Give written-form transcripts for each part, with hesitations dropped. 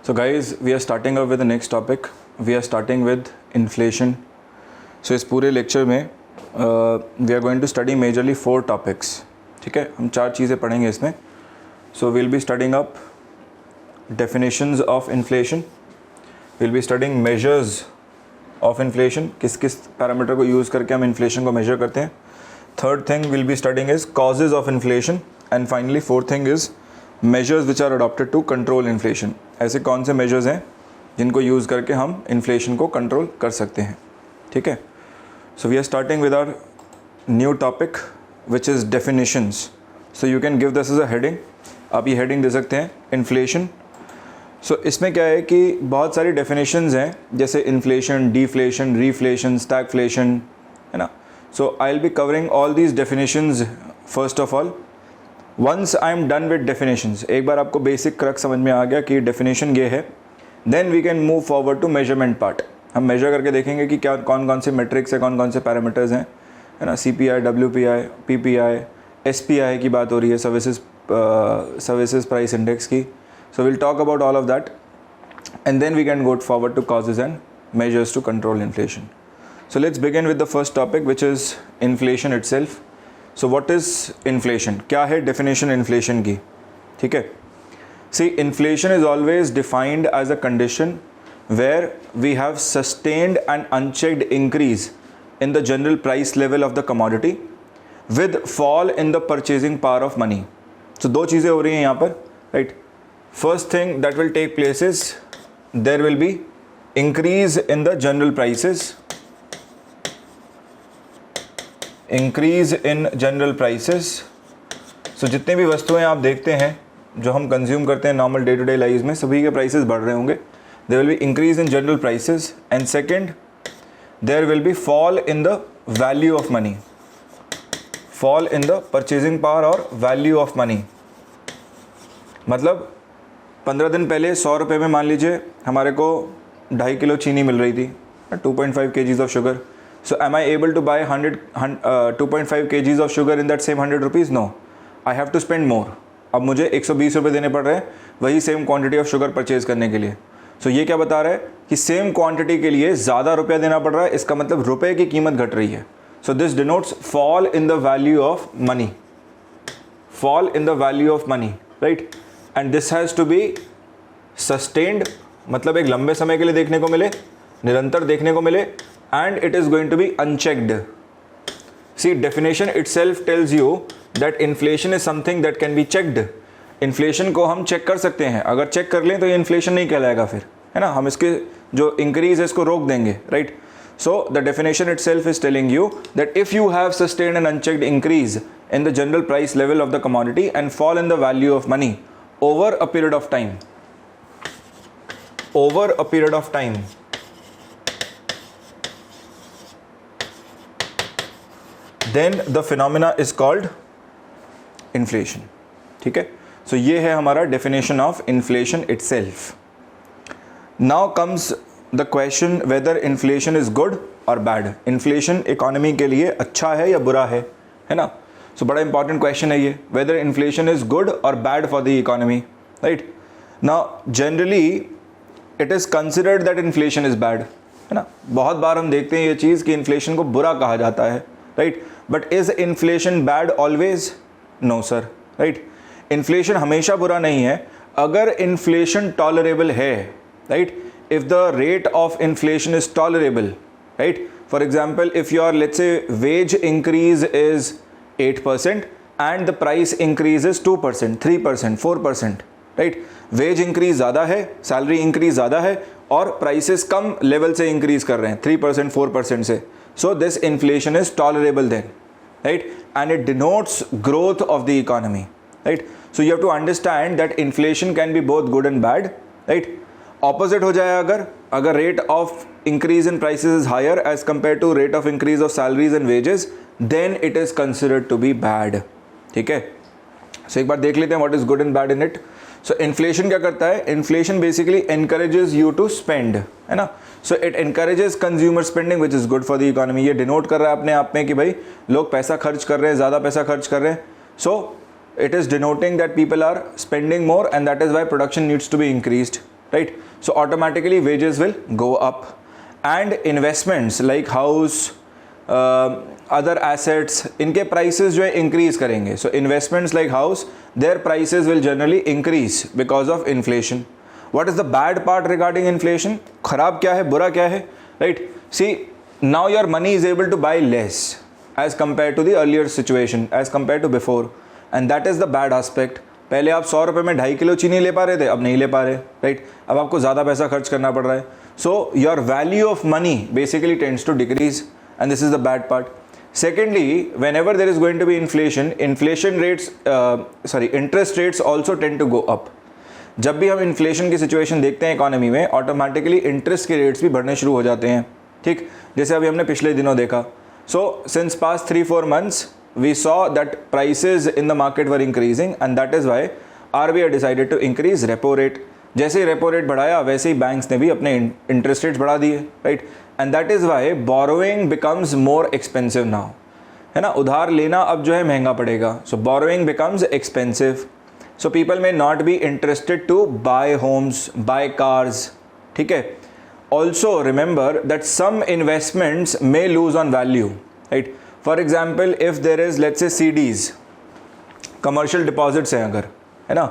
So guys, we are starting up with the next topic. We are starting with inflation. So इस पूरे lecture में we are going to study majorly 4 topics. ठीक है, हम 4 चीज़ें पढ़ेंगे इसमें. So we'll be studying up definitions of inflation. We'll be studying measures of inflation. किस किस पैरामीटर को यूज़ करके हम इन्फ्लेशन को मेजर करते हैं. Third thing we'll be studying is causes of inflation. And finally fourth thing is measures which are adopted to control inflation. ऐसे कौन से measures हैं जिनको यूज़ करके हम इन्फ्लेशन को कंट्रोल कर सकते हैं. ठीक है. So we are starting with our new topic which is definitions. So you can give this as a heading. आप ये heading दे सकते हैं inflation. So इसमें क्या है कि बहुत सारी definitions हैं जैसे inflation, deflation, reflation, stagflation, है ना. So I'll be covering all these definitions first of all. Once I am done with definitions, एक बार आपको basic क्रक्स समझ में आ गया कि definition ये है, then we can move forward to measurement part. हम measure करके देखेंगे कि क्या कौन कौन से metrics है, कौन कौन से parameters हैं, है ना. CPI, WPI, PPI, SPI की बात हो रही है, services price index की. So we'll talk about all of that and then we can go forward to causes and measures to control inflation. So let's begin with the first topic which is inflation itself. So what is inflation? क्या है definition inflation की? ठीक है. See, inflation is always defined as a condition where we have sustained and unchecked increase in the general price level of the commodity with fall in the purchasing power of money. So दो चीज़ें हो रही हैं यहाँ पर, right? First thing that will take place is there will be increase in the general prices. Increase in general prices. So जितने भी वस्तुएं आप देखते हैं जो हम कंज्यूम करते हैं normal day to day life में, सभी के प्राइसेस बढ़ रहे होंगे. There will be increase in general prices and second there will be fall in the value of money, fall in the purchasing power और वैल्यू ऑफ मनी. मतलब 15 दिन पहले 100 रुपये में मान लीजिए हमारे को 2.5 किलो चीनी मिल रही थी, 2.5 kgs of sugar. So am I able to buy 2.5 kgs of sugar in that same 100 rupees? No. I have to spend more. अब मुझे 120 रुपये देने पड़ रहे हैं वही same quantity of sugar purchase करने के लिए. सो ये क्या बता रहा है कि सेम क्वांटिटी के लिए ज़्यादा रुपया देना पड़ रहा है, इसका मतलब रुपए की कीमत घट रही है. So this denotes fall in the value of money, fall in the value of money, right. And this has to be sustained, मतलब एक लंबे समय के लिए देखने को मिले, निरंतर देखने को मिले, and it is going to be unchecked. See, definition itself tells you that inflation is something that can be checked. Inflation को हम चेक कर सकते हैं, अगर चेक कर लें तो ये inflation नहीं कहलाएगा फिर, है ना. हम इसके जो increase है इसको रोक देंगे, right. So the definition itself is telling you that if you have sustained an unchecked increase in the general price level of the commodity and fall in the value of money over a period of time, over a period of time, then the phenomena is called inflation. ठीक है. So ये है हमारा definition of inflation itself. Now comes the question whether inflation is good or bad. Inflation economy के लिए अच्छा है या बुरा है ना. So बड़ा important question है ये, whether inflation is good or bad for the economy, right. Now generally it is considered that inflation is bad, है ना. बहुत बार हम देखते हैं ये चीज़ कि inflation को बुरा कहा जाता है, right. But is inflation bad always? No sir, right. Inflation हमेशा बुरा नहीं है अगर inflation tolerable है, right. If the rate of inflation is tolerable, right. For example, if your let's say wage increase is 8% and the price increase is 2%, 3%, 4%, right. Wage increase ज़्यादा है, salary increase ज़्यादा है और prices कम level से increase कर रहे हैं 3%, 4% से. So this inflation is tolerable then, right, and it denotes growth of the economy, right. So you have to understand that inflation can be both good and bad, right. Opposite हो जाए अगर rate of increase in prices is higher as compared to rate of increase of salaries and wages, then it is considered to be bad. ठीक है. So एक बार देख लेते हैं what is good and bad in it. So inflation क्या करता है? Inflation basically encourages you to spend, है ना. So it encourages consumer spending which is good for the economy. ये denote कर रहा है अपने आप में कि भाई लोग पैसा खर्च कर रहे हैं, ज़्यादा पैसा खर्च कर रहे हैं. So it is denoting that people are spending more and that is why production needs to be increased, right? So automatically wages will go up, and investments like house, other assets, इनके prices जो है increase करेंगे. So investments like house, their prices will generally increase because of inflation. What is the bad part regarding inflation? खराब क्या है, बुरा क्या है, right? See, now your money is able to buy less as compared to the earlier situation, as compared to before, and that is the bad aspect. पहले आप 100 रुपये में 2.5 किलो चीनी ले पा रहे थे, अब नहीं ले पा रहे, राइट? अब आपको ज़्यादा पैसा खर्च करना पड़ रहा है. So your value of money basically tends to decrease, and this is the bad part. Secondly, whenever there is going to be inflation rates, interest rates also tend to go up. जब भी हम inflation की situation देखते हैं economy में, automatically interest के rates भी बढ़ने शुरू हो जाते हैं, ठीक? जैसे अभी हमने पिछले दिनों देखा. So since past 3-4 months we saw that prices in the market were increasing, and that is why RBI decided to increase repo rate. जैसे ही repo rate बढ़ाया वैसे ही banks ने भी अपने interest rates बढ़ा दिए, right? And that is why borrowing becomes more expensive now, है ना? उधार लेना अब जो है महंगा पड़ेगा. So borrowing becomes expensive. So people may not be interested to buy homes, buy cars, ठीक है? Also remember that some investments may lose on value, right? For example, if there is let's say CDs, commercial deposits हैं अगर, है ना,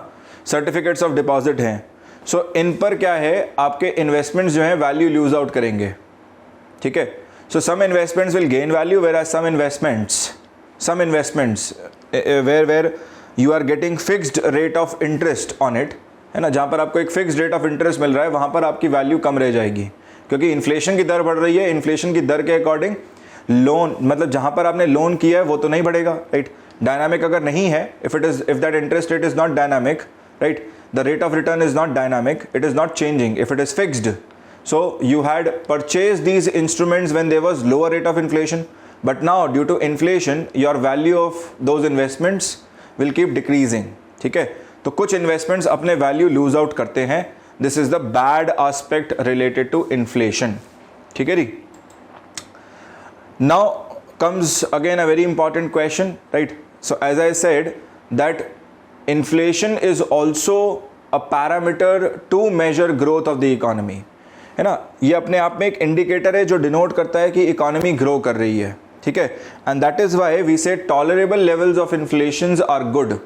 certificates of deposit हैं, सो इन पर क्या है, आपके इन्वेस्टमेंट्स जो हैं वैल्यू लूज आउट करेंगे, ठीक है? So some investments will gain value, whereas some investments where you are getting fixed rate of interest on it, है ना, जहाँ पर आपको एक फिक्स्ड रेट ऑफ इंटरेस्ट मिल रहा है, वहाँ पर आपकी वैल्यू कम रह जाएगी, क्योंकि इन्फ्लेशन की दर बढ़ रही है. इन्फ्लेशन की दर के अकॉर्डिंग लोन, मतलब जहां पर आपने लोन किया है वो तो नहीं बढ़ेगा, राइट? डायनामिक अगर नहीं है, if that interest rate is not dynamic, right, the rate of return is not dynamic, it is not changing, if it is fixed. So you had purchase these instruments when there was lower rate of inflation, but now due to inflation your value of those investments will keep decreasing, ठीक है? तो कुछ investments अपने value loose out करते हैं. This is the bad aspect related to inflation, ठीक है जी? Now comes again a very important question, right? So as I said that inflation is also a parameter to measure growth of the economy, है ना? ये अपने आप में एक indicator है जो डिनोट करता है कि इकोनॉमी ग्रो कर रही है, ठीक है? And that is why we say tolerable levels of inflation are good,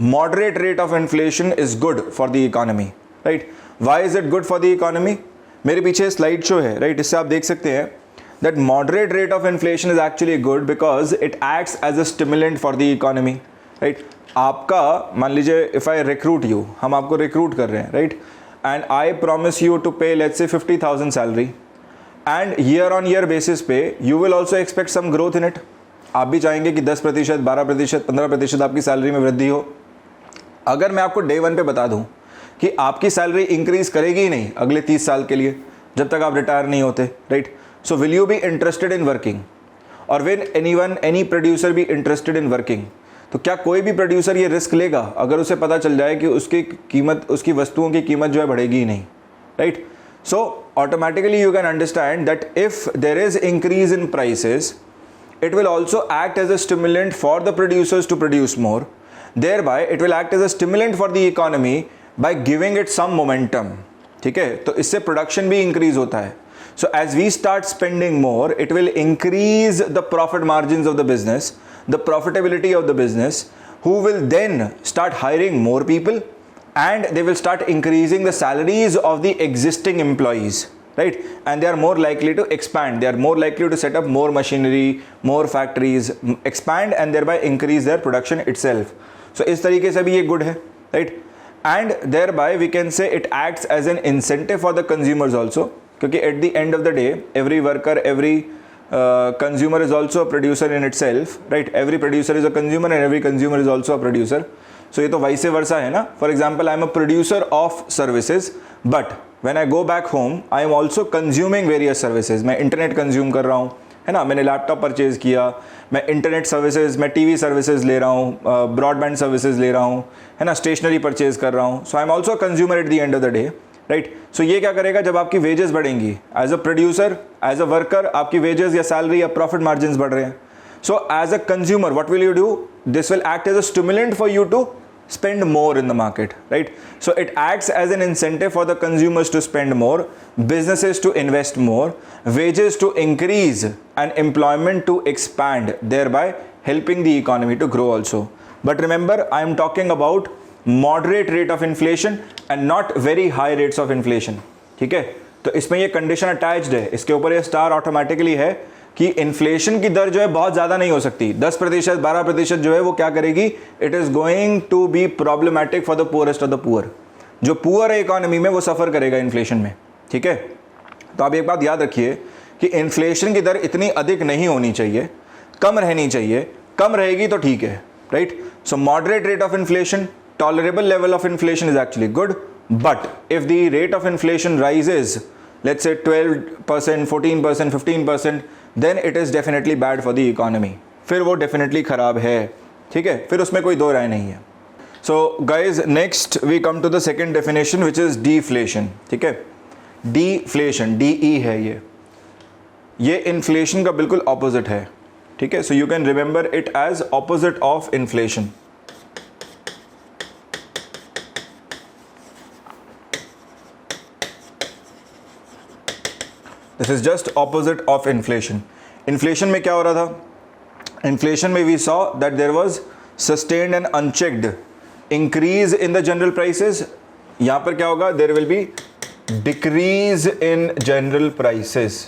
moderate rate of inflation is good for the economy, right? Why is it good for the economy? मेरे पीछे slide show है, right? इससे आप देख सकते हैं that moderate rate of inflation is actually good because it acts as a stimulant for the economy, right? आपका मान लीजिए if I recruit you, हम आपको recruit कर रहे हैं, right? And I promise you to pay let's say 50,000 salary, and year on year basis पे you will also expect some growth in it. आप भी चाहेंगे कि 10%, 12%, 15% आपकी सैलरी में वृद्धि हो. अगर मैं आपको डे 1 पे बता दूं कि आपकी सैलरी इंक्रीज करेगी ही नहीं अगले 30 साल के लिए, जब तक आप रिटायर नहीं होते, right? So will you be interested in working? Or will any producer be interested in working? तो क्या कोई भी प्रोड्यूसर ये रिस्क लेगा अगर उसे पता चल जाए कि उसकी कीमत, उसकी वस्तुओं की कीमत जो है बढ़ेगी ही नहीं, right? So automatically you can understand that if there is increase in prices, it will also act as a stimulant for the producers to produce more. Thereby it will act as a stimulant for the economy by giving it some momentum, ठीक है? तो इससे production भी increase होता है. So as we start spending more, it will increase the profit margins of the business, the profitability of the business, who will then start hiring more people, and they will start increasing the salaries of the existing employees, right? And they are more likely to expand. They are more likely to set up more machinery, more factories, expand, and thereby increase their production itself. So इस तरीके से भी ये good है, right? And thereby we can say it acts as an incentive for the consumers also. क्योंकि at the end of the day every worker, every consumer is also a producer in itself, right? Every producer is a consumer and every consumer is also a producer. So ये तो vice versa है ना. For example, I am a producer of services, but when I go back home I am also consuming various services. मैं internet consume कर रहा हूँ, है ना, मैंने लैपटॉप परचेज किया, मैं इंटरनेट सर्विसेज, मैं टीवी सर्विसेज ले रहा हूँ, ब्रॉडबैंड सर्विसेज ले रहा हूँ, है ना, स्टेशनरी परचेज कर रहा हूँ. So I am also consumer at the end of the day, right? So ये क्या करेगा, जब आपकी वेजेस बढ़ेंगी as a producer, as a worker, आपकी वेजेस या सैलरी या प्रॉफिट मार्जिन बढ़ रहे हैं. So as a consumer what will you do? This will act as a stimulant for you to spend more in the market, right? So it acts as an incentive for the consumers to spend more, businesses to invest more, wages to increase, and employment to expand, thereby helping the economy to grow also. But remember, I am talking about moderate rate of inflation and not very high rates of inflation. ठीक है, तो इसमें ये condition attached है, इसके ऊपर ये star automatically है कि इन्फ्लेशन की दर जो है बहुत ज़्यादा नहीं हो सकती, 10% 12% जो है वो क्या करेगी, it is going to be problematic for the poorest of the poor. जो पुअर है इकोनॉमी में वो सफ़र करेगा इन्फ्लेशन में. ठीक है, तो आप एक बात याद रखिए कि इन्फ्लेशन की दर इतनी अधिक नहीं होनी चाहिए, कम रहनी चाहिए. कम रहेगी तो ठीक है, right. So moderate rate of inflation, tolerable level of inflation is actually good. But if the rate of inflation rises, let's say 12%, 14%, 15%, then it is definitely bad for the economy. फिर वो definitely ख़राब है. ठीक है, फिर उसमें कोई दो राय नहीं है. So guys, next we come to the second definition, which is deflation. ठीक है, deflation, DE है ये inflation का बिल्कुल opposite है. ठीक है, so you can remember it as opposite of inflation. This is just opposite of inflation. Inflation में क्या हो रहा था? Inflation में we saw that there was sustained and unchecked increase in the general prices. यहाँ पर क्या होगा? There will be decrease in general prices.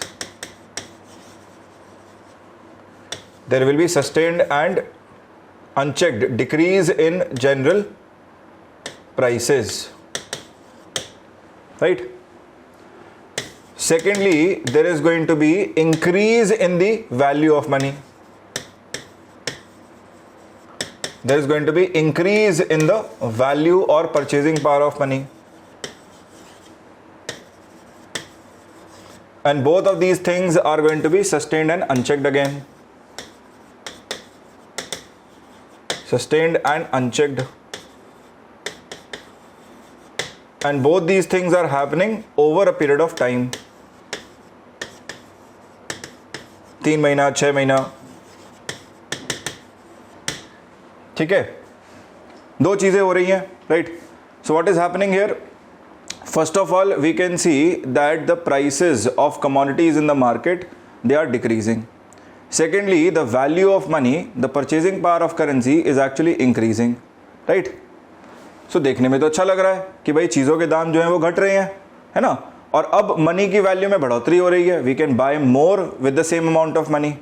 There will be sustained and unchecked decrease in general prices. Right? Secondly, there is going to be increase in the value of money. There is going to be increase in the value or purchasing power of money. And both of these things are going to be sustained and unchecked again. Sustained and unchecked. And both these things are happening over a period of time. 3 महीना 6 महीना. ठीक है, दो चीज़ें हो रही हैं, right. So what is happening here? First of all we can see that the prices of commodities in the market, they are decreasing. Secondly, the value of money, the purchasing power of currency is actually increasing, right. So देखने में तो अच्छा लग रहा है कि भाई चीज़ों के दाम जो हैं वो घट रहे हैं, है ना, और अब मनी की वैल्यू में बढ़ोतरी हो रही है. We can buy more with the same amount of money.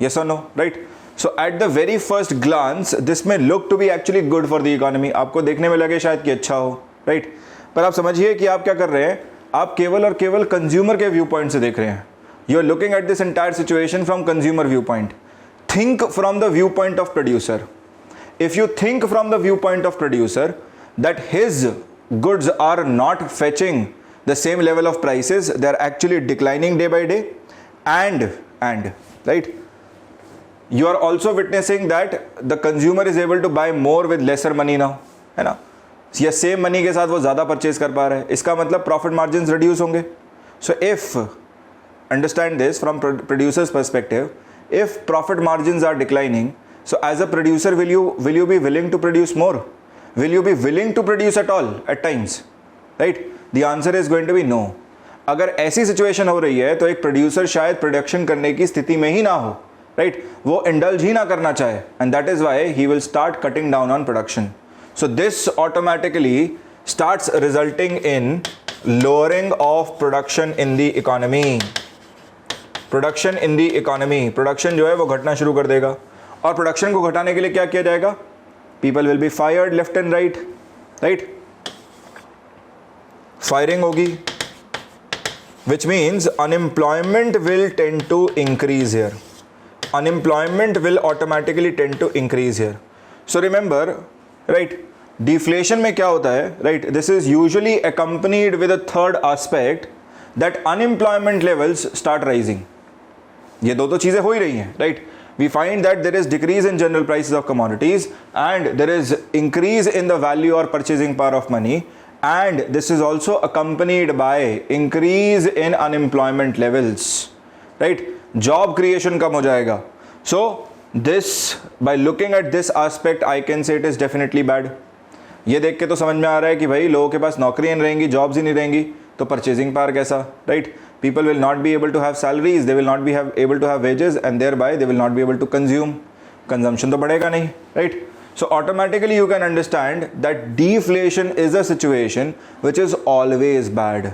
Yes और no, right. So at the very first glance this may look to be actually good for the economy. आपको देखने में लगे शायद कि अच्छा हो, राइट. पर आप समझिए कि आप क्या कर रहे हैं, आप केवल और केवल कंज्यूमर के व्यू पॉइंट से देख रहे हैं. You are looking at this entire situation from consumer view point. Think from the view point of producer. If you think from the viewpoint of producer that his goods are not fetching the same level of prices, they are actually declining day by day, and right, you are also witnessing that the consumer is able to buy more with lesser money now, है ना, या same money के साथ वो ज़्यादा purchase कर पा रहा है. इसका मतलब प्रॉफिट मार्जिन रिड्यूस होंगे. So if understand this from producers perspective, if profit margins are declining, so as a producer will you be willing to produce more? Will you be willing to produce at all at times? Right? The answer is going to be no. अगर ऐसी situation हो रही है तो एक producer शायद production करने की स्थिति में ही ना हो, राइट, वो इंडल्ज ही ना करना चाहे, and that is why he will start cutting down on production. So this automatically starts resulting in lowering of production in the economy. Production in the economy, production जो है वो घटना शुरू कर देगा. और प्रोडक्शन को घटाने के लिए क्या किया जाएगा? People will be fired left and right, right, firing होगी, which means unemployment will tend to increase here. Unemployment will automatically tend to increase here. So remember, right, deflation में क्या होता है, right, this is usually accompanied with a third aspect, that unemployment levels start rising. ये दो चीजें हो ही रही हैं, right. We find that there is decrease in general prices of commodities and there is increase in the value or purchasing power of money, and this is also accompanied by increase in unemployment levels, right? Job creation कम हो जाएगा. So this, by looking at this aspect, I can say it is definitely bad, ये देख के तो समझ में आ रहा है कि भाई लोगों के पास नौकरियां नहीं रहेंगी, जॉब्स ही नहीं रहेंगी, तो परचेजिंग पावर कैसा, right? People will not be able to have salaries, they will not be able to have wages and thereby they will not be able to consume, consumption तो बढ़ेगा नहीं, right? So automatically you can understand that deflation is a situation which is always bad.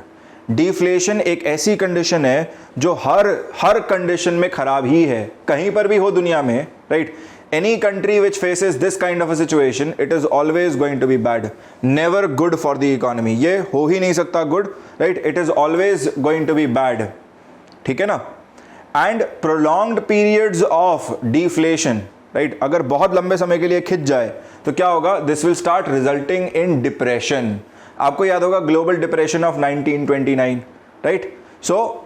Deflation एक ऐसी condition है जो हर condition में खराब ही है, कहीं पर भी हो दुनिया में, right? Any country which faces this kind of a situation, it is always going to be bad, never good for the economy. ये हो ही नहीं सकता good, right? It is always going to be bad. ठीक है ना? And prolonged periods of deflation, right अगर बहुत लंबे समय के लिए खिंच जाए तो क्या होगा, this will start resulting in depression. आपको याद होगा global depression of 1929, right? So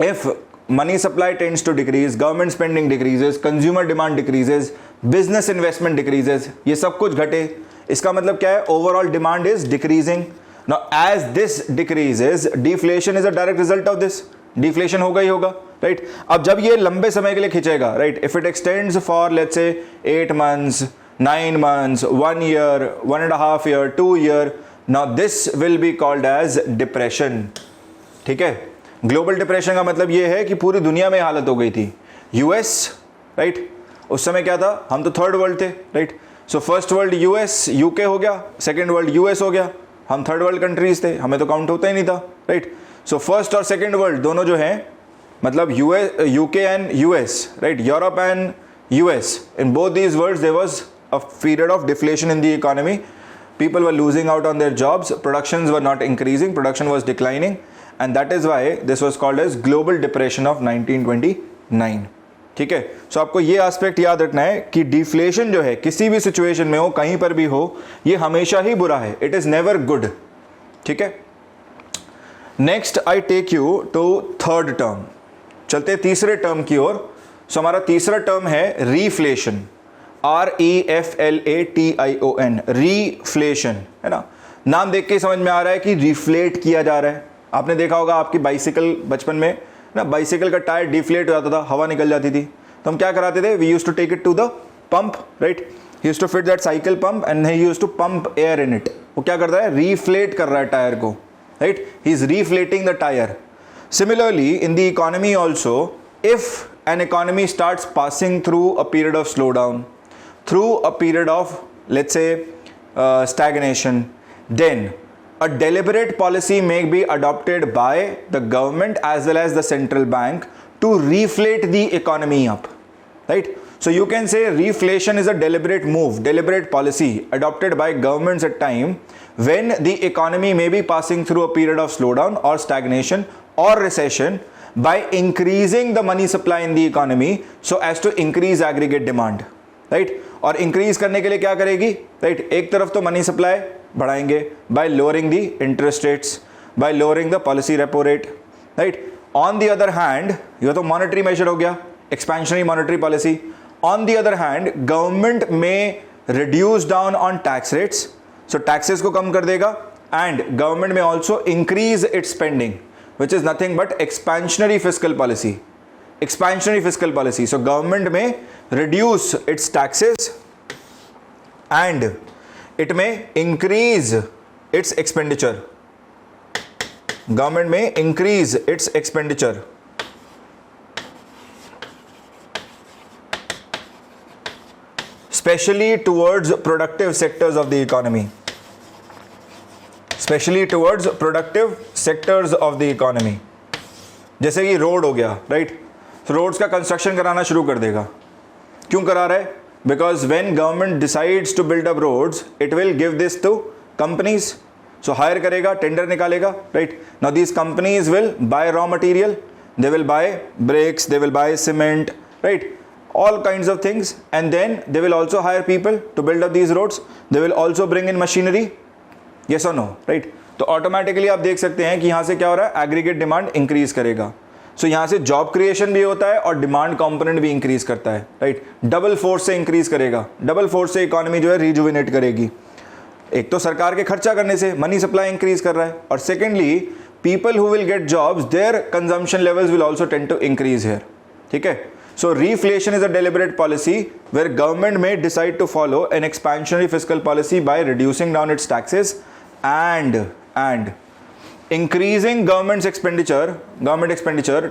if money supply tends to decrease, government spending decreases, consumer demand decreases, business investment decreases, ये सब कुछ घटे, इसका मतलब क्या है, overall demand is decreasing. Now as this decreases, deflation is a direct result of this. Deflation होगा ही होगा, राइट? अब जब ये लंबे समय के लिए खिंचेगा, right, if it extends for let's say 8 months, 9 months, 1 year, 1.5 year, 2 year, now this will be called as depression. ठीक है? ग्लोबल डिप्रेशन का मतलब ये है कि पूरी दुनिया में हालत हो गई थी. यूएस, राइट, उस समय क्या था, हम तो थर्ड वर्ल्ड थे, right? So first world US, UK हो गया, सेकेंड वर्ल्ड यूएस हो गया, हम थर्ड वर्ल्ड कंट्रीज थे, हमें तो काउंट होता ही नहीं था, राइट? सो फर्स्ट और सेकेंड वर्ल्ड दोनों जो हैं, मतलब UK and US, right, Europe and US, in both these worlds there was a period of deflation in the economy. People were losing out on their jobs, productions were not increasing, production was declining, and that is why this was called as global depression of 1929. ठीक है? सो आपको ये aspect याद रखना है कि deflation जो है किसी भी सिचुएशन में हो, कहीं पर भी हो, ये हमेशा ही बुरा है, इट इज नेवर गुड. ठीक है? Next I take you to third term. चलते तीसरे टर्म की ओर. सो हमारा तीसरा टर्म है रीफ्लेशन, REFLATION, रीफ्लेशन, है ना? नाम देख के ही समझ में आ रहा है कि रिफ्लेट किया जा रहा है. आपने देखा होगा आपकी बाइसिकल बचपन में ना, बाइसिकल का टायर डिफ्लेट हो जाता था, हवा निकल जाती थी, तो हम क्या कराते थे, we used to take it to the pump, right? He used to fit that cycle pump and he used to pump air in it. वो क्या करता है, रीफ्लेट कर रहा है टायर को, right? He is reflating the tyre. Similarly in the economy also, if an economy starts passing through a period of slowdown, through a period of, let's say, stagnation, then a deliberate policy may be adopted by the government as well as the central bank to reflate the economy up, right? So you can say reflation is a deliberate move, deliberate policy adopted by governments at time when the economy may be passing through a period of slowdown or stagnation or recession, by increasing the money supply in the economy so as to increase aggregate demand, right? और increase करने के लिए क्या करेगी, right? एक तरफ तो money supply बढ़ाएंगे by lowering the interest rates, by lowering the policy repo rate, right? On the other hand, ये तो मॉनेटरी मेजर हो गया, expansionary monetary policy. On the other hand, government may reduce down on tax rates, so taxes को कम कर देगा, and government may also increase its spending, which is nothing but expansionary fiscal policy. Expansionary fiscal policy. So government may reduce its taxes and it may increase its expenditure. Government may increase its expenditure. Especially towards productive sectors of the economy. Especially towards productive sectors of the economy. जैसे कि road हो गया, right? Roads का construction कराना शुरू कर देगा. क्यों करा रहा है? Because when government decides to build up roads, it will give this to companies. So hire करेगा, टेंडर निकालेगा, राइट? Now these companies will buy raw material, they will buy bricks, they will buy cement, right? All kinds of things, and then they will also hire people to build up these roads. They will also bring in machinery. Yes और no, right? तो automatically आप देख सकते हैं कि यहाँ से क्या हो रहा है, एग्रीगेट डिमांड इंक्रीज करेगा. सो यहाँ से जॉब क्रिएशन भी होता है और डिमांड कंपोनेंट भी इंक्रीज करता है, राइट? डबल फोर्स से इंक्रीज करेगा, डबल फोर्स से इकोनॉमी जो है रिजुविनेट करेगी. एक तो सरकार के खर्चा करने से मनी सप्लाई इंक्रीज कर रहा है, और secondly people who will get jobs, their consumption levels will also tend to increase here. ठीक है? So reflation is a deliberate policy where government may decide to follow an expansionary fiscal policy by reducing down its taxes and increasing government expenditure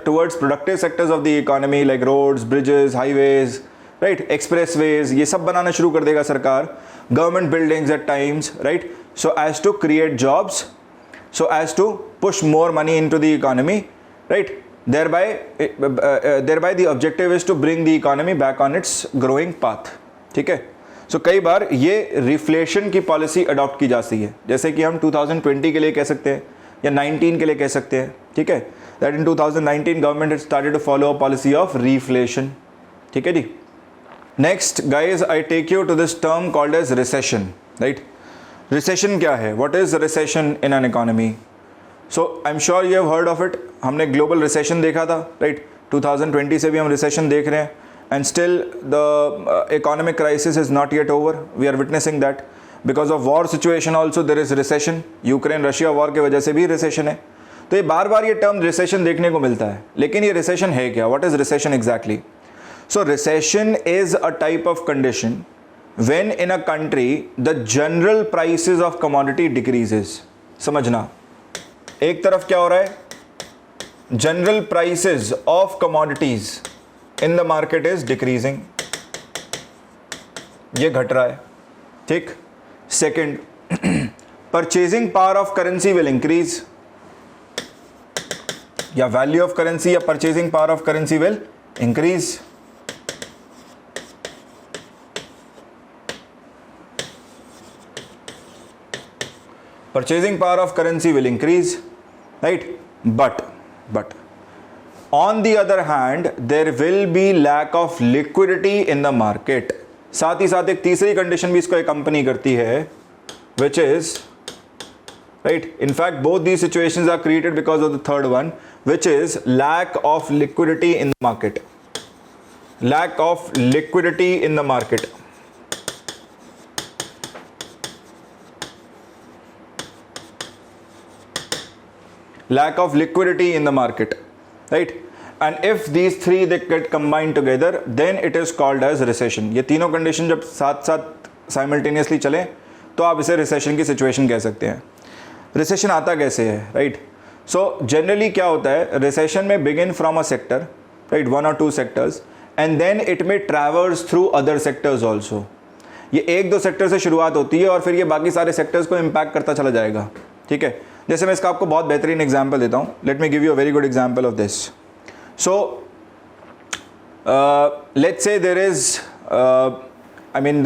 towards productive sectors of the economy like roads, bridges, highways, right, expressways. ये सब बनाना शुरू कर देगा सरकार, government buildings at times, right, so as to create jobs, so as to push more money into the economy, right. Thereby the objective is to bring the economy back on its growing path. ठीक है. So कई बार ये reflation की policy adopt की जाती है, जैसे कि हम 2020 के लिए कह सकते हैं या 19 के लिए कह सकते हैं. ठीक है. That in 2019 government had started to follow a policy of reflation. ठीक है जी. Next guys, I take you to this term called as recession. Right. Recession क्या है? What is recession in an economy? So I'm sure you have heard of it. हमने global recession देखा था, right. 2020 से भी हम रिसेशन देख रहे हैं and still the economic crisis is not yet over. We are witnessing that because of war situation also there is recession. Ukraine Russia war की वजह से भी रिसेशन है. तो ये बार बार ये टर्म रिसेशन देखने को मिलता है, लेकिन ये रिसेशन है क्या? What is recession exactly? So recession is a type of condition when in a country the general prices of commodity decreases. समझना, एक तरफ क्या हो रहा है, general prices of commodities in the market is decreasing, ये घट रहा है. ठीक. Second, purchasing power of currency will increase, या वैल्यू ऑफ करेंसी या purchasing power of currency will increase. Purchasing power of currency will increase, right? But on the other hand, there will be lack of liquidity in the market. साथ ही साथ एक तीसरी condition भी इसको accompany करती है, which is, right? In fact, both these situations are created because of the third one, which is lack of liquidity in the market. Lack of liquidity in the market. Lack of liquidity in the market, right? And if these three they get combined together, then it is called as recession. ये तीनों condition जब साथ साथ simultaneously चले तो आप इसे recession की सिचुएशन कह सकते हैं. रिसेशन आता कैसे है, राइट? सो जनरली क्या होता है, recession may begin from a sector, right, 1 or 2 sectors, and then it may traverse through other sectors also. ये 1-2 सेक्टर से शुरुआत होती है और फिर ये बाकी सारे सेक्टर्स को इम्पैक्ट करता चला जाएगा. ठीक है. जैसे मैं इसका आपको बहुत बेहतरीन एग्जांपल देता हूँ. Let me give you a very good example of this. So let's say there is I mean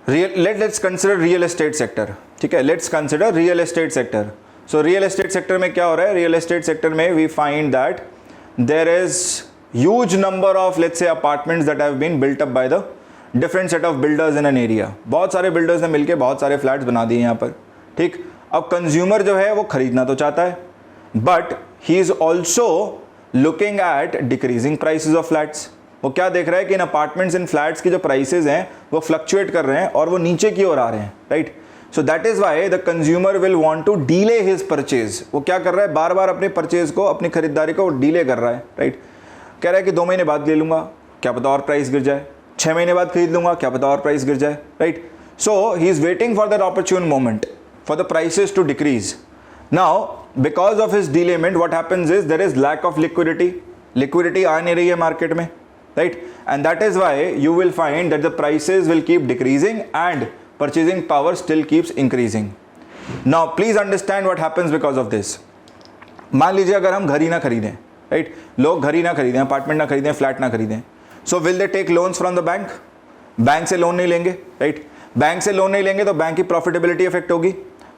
let's consider real estate sector. ठीक है. Let's consider real estate sector. So real estate sector में क्या हो रहा है, real estate sector में we find that there is huge number of let's say apartments that have been built up by the different set of builders in an area. बहुत सारे builders ने मिलकर बहुत सारे फ्लैट्स बना दिए यहाँ पर. ठीक. अब कंज्यूमर जो है वो खरीदना तो चाहता है, but he is also looking at decreasing prices of flats. वो क्या देख रहा है कि इन अपार्टमेंट्स, इन फ्लैट्स की जो प्राइसेस हैं वो फ्लक्चुएट कर रहे हैं और वो नीचे की ओर आ रहे हैं, right? So that is why the consumer will want to delay his purchase. वो क्या कर रहा है, बार बार अपने परचेज को, अपनी खरीदारी को डीले कर रहा है, राइट? कह रहा है कि 2 महीने बाद ले लूंगा, क्या पता और प्राइस गिर जाए. 6 महीने बाद खरीद लूंगा, क्या पता और प्राइस गिर जाए, right? So he is waiting for that opportune moment for the prices to decrease. Now because of his delayment, what happens is there is lack of liquidity. Liquidity आ नहीं रही है मार्केट में, right? And that is why you will find that the prices will keep decreasing and purchasing power still keeps increasing. Now please understand what happens because of this. मान लीजिए अगर हम घर ही ना खरीदें, right? लोग घर ही ना खरीदें, अपार्टमेंट ना खरीदें, फ्लैट ना खरीदें, so will they take loans from the bank? Bank से लोन नहीं लेंगे, राइट? बैंक से लोन नहीं लेंगे तो बैंक की प्रॉफिटेबिलिटी इफेक्ट होगी.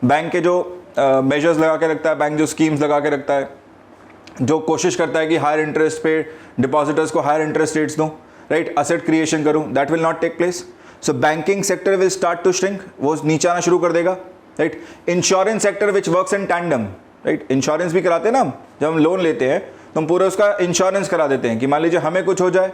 बैंक के जो मेजर्स लगा के रखता है, बैंक जो स्कीम्स लगा के रखता है, जो कोशिश करता है कि हायर इंटरेस्ट पे डिपॉजिटर्स को हायर इंटरेस्ट रेट्स दूं, राइट, असेट क्रिएशन करूं, that will not take place. So banking sector will start to shrink, वो नीचे आना शुरू कर देगा, right. Insurance sector which works in tandem, right, insurance भी कराते हैं ना हम, जब हम लोन लेते हैं तो हम पूरा उसका इंश्योरेंस करा देते हैं कि मान लीजिए हमें कुछ हो जाए,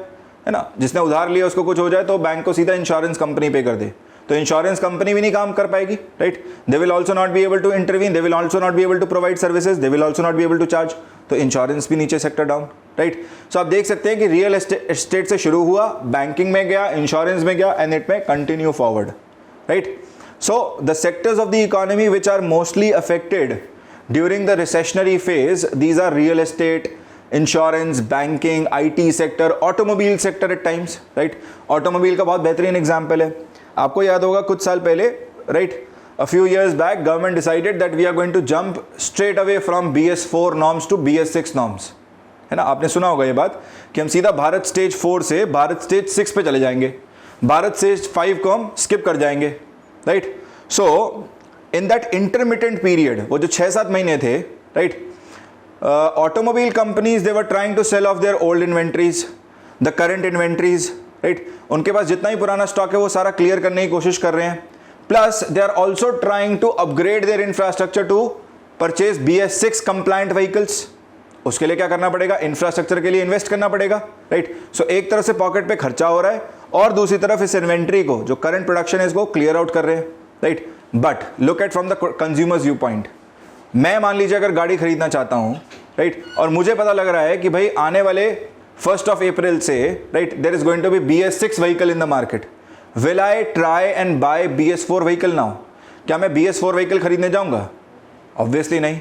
है ना, जिसने उधार लिया उसको कुछ हो जाए तो बैंक को सीधा इंश्योरेंस कंपनी पे कर दे, तो इंश्योरेंस कंपनी भी नहीं काम कर पाएगी, right. They will also not be able to intervene, they will also not be able to provide services, they will also not be able to charge. तो इंश्योरेंस भी नीचे, सेक्टर डाउन, राइट। सो आप देख सकते हैं कि रियल एस्टेट से शुरू हुआ, बैंकिंग में गया, इंश्योरेंस में गया, एंड इट में continue forward, right. So the sectors of the economy which are mostly affected during the recessionary phase, these are real estate, insurance, banking, IT sector, automobile sector at times, right. Automobile का बहुत बेहतरीन example है, आपको याद होगा कुछ साल पहले, right, a few years back government decided that we are going to jump straight away from BS4 norms to BS6 norms, है ना। आपने सुना होगा ये बात कि हम सीधा भारत स्टेज 4 से भारत स्टेज 6 पे चले जाएंगे, भारत स्टेज 5 को हम स्किप कर जाएंगे, right. So in that intermittent period, वो जो 6-7 महीने थे, right, automobile companies they were trying to sell off their old inventories, the current inventories, right. उनके पास जितना ही पुराना स्टॉक है वो सारा क्लियर करने की कोशिश कर रहे हैं, plus they are also trying to upgrade their infrastructure to purchase BS6 compliant vehicles. उसके लिए क्या करना पड़ेगा, इंफ्रास्ट्रक्चर के लिए इन्वेस्ट करना पड़ेगा, राइट। सो एक तरफ से पॉकेट पे खर्चा हो रहा है और दूसरी तरफ इस इन्वेंट्री को, जो करंट प्रोडक्शन है, इसको क्लियर आउट कर रहे हैं, right. But look at from the consumers view point, मैं मान लीजिए अगर गाड़ी खरीदना चाहता हूं, राइट, और मुझे पता लग रहा है कि भाई आने वाले 1 अप्रैल से, right, there is going to be BS6 vehicle in the market, will I try and buy BS4 vehicle now? क्या मैं BS4 व्हीकल खरीदने जाऊंगा? ऑब्वियसली नहीं।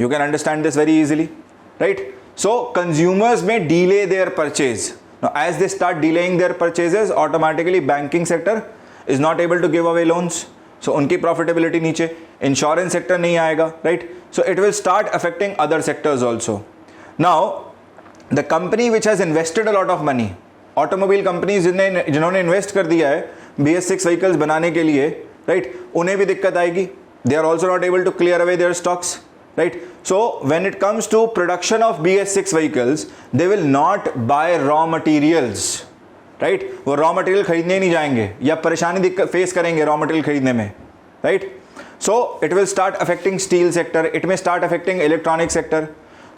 You can understand this very easily, right. So consumers may delay their purchase, as they start delaying their purchases, automatically banking sector is not able to give away loans, so उनकी profitability नीचे, insurance sector नहीं आएगा, right. So it will start affecting other sectors also. Now the company which has invested a lot of money, automobile companies जिन्होंने invest कर दिया है BS6 vehicles बनाने के लिए, राइट, उन्हें भी दिक्कत आएगी, they are also not able to clear away their stocks, right. So when it comes to production of BS6 vehicles, they will not buy raw materials, right. वो रॉ मटेरियल खरीदने ही नहीं जाएंगे या परेशानी दिक्कत फेस करेंगे रॉ मटेरियल खरीदने में, right. So it will start affecting steel sector, it में स्टार्ट अफेक्टिंग इलेक्ट्रॉनिक सेक्टर।